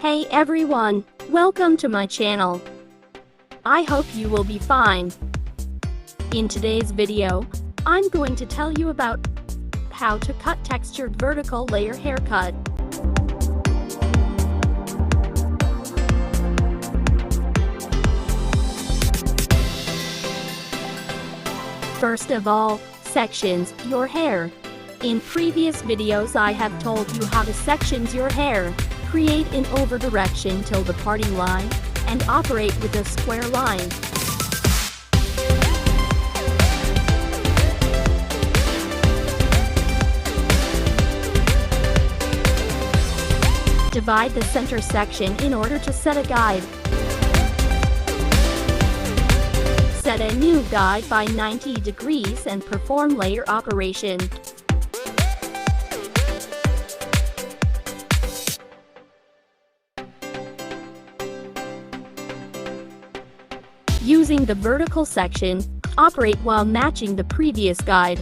Hey everyone, welcome to my channel. I hope you will be fine. In today's video, I'm going to tell you about how to cut textured vertical layer haircut. First of all, sections your hair. In previous videos I have told you how to sections your hair. Create an over direction till the parting line, and operate with a square line. Divide the center section in order to set a guide. Set a new guide by 90 degrees and perform layer operation. Using the vertical section, operate while matching the previous guide.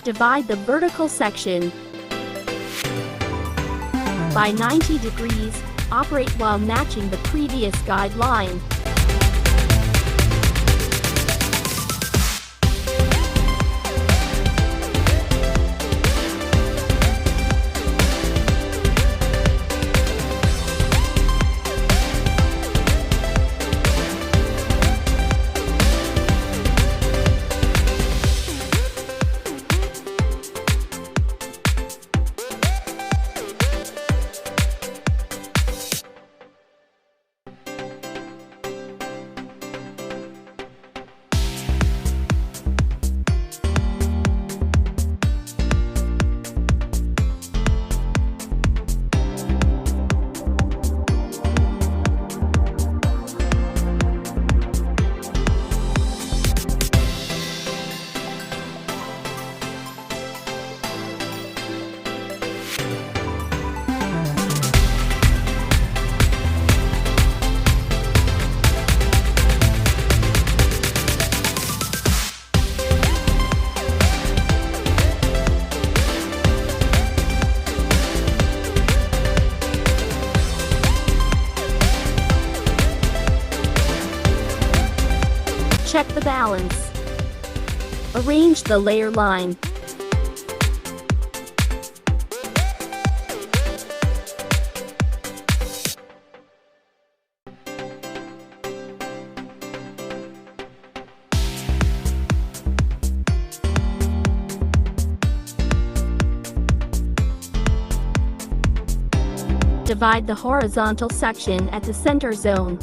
Divide the vertical section by 90 degrees, operate while matching the previous guideline. Check the balance. Arrange the layer line. Divide the horizontal section at the center zone.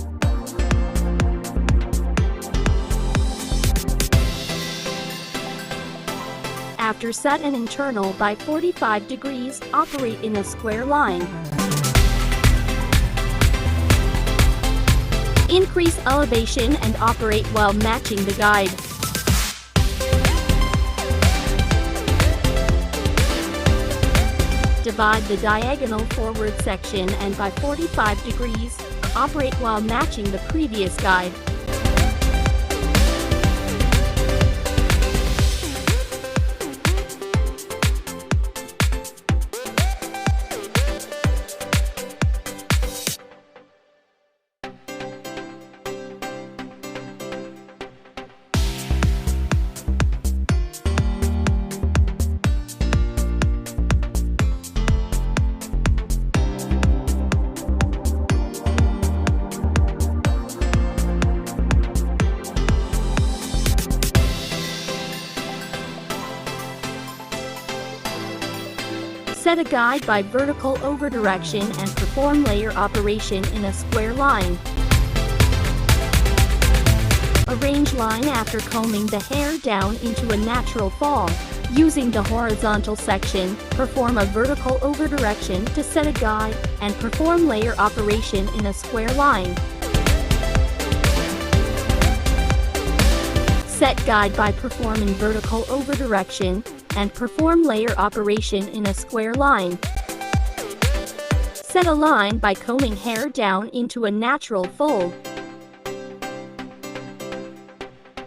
After set an internal by 45 degrees, operate in a square line. Increase elevation and operate while matching the guide. Divide the diagonal forward section and by 45 degrees, operate while matching the previous guide. Set a guide by vertical over direction and perform layer operation in a square line. Arrange line after combing the hair down into a natural fall. Using the horizontal section, perform a vertical over direction to set a guide, and perform layer operation in a square line. Set guide by performing vertical over direction, and perform layer operation in a square line. Set a line by combing hair down into a natural fold.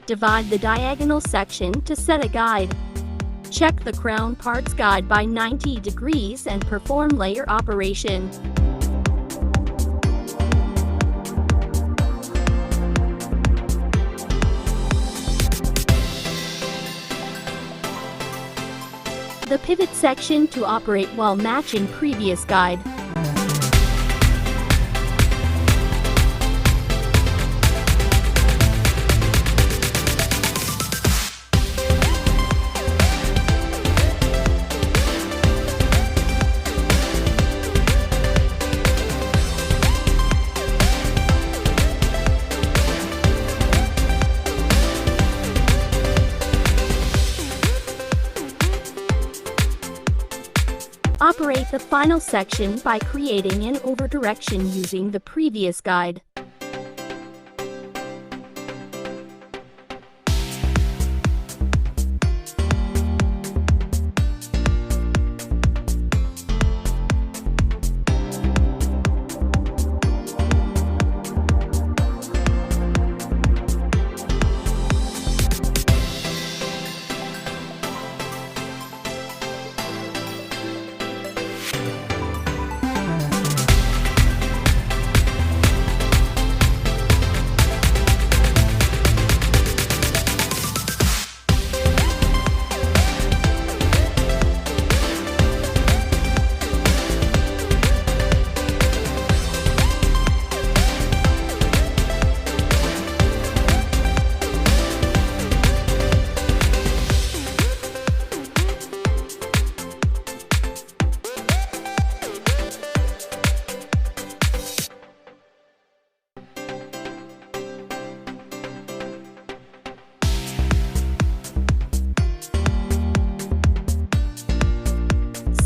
Divide the diagonal section to set a guide. Check the crown parts guide by 90 degrees and perform layer operation. The pivot section to operate while matching previous guide. Operate the final section by creating an over direction using the previous guide.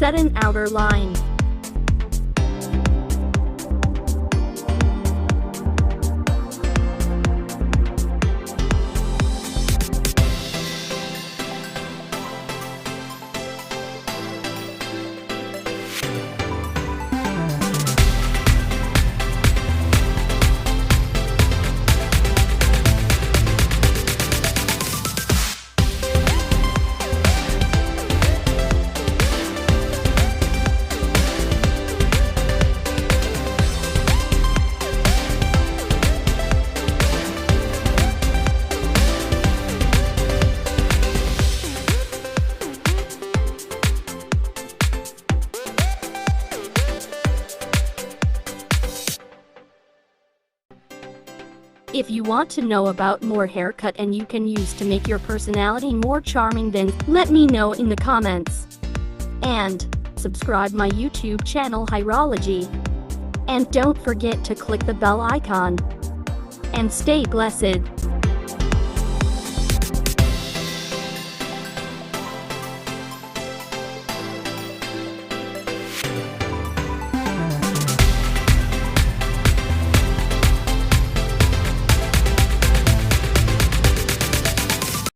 Set an outer line. If you want to know about more haircut and you can use to make your personality more charming, then let me know in the comments. And subscribe my YouTube channel Hairology. And don't forget to click the bell icon. And stay blessed.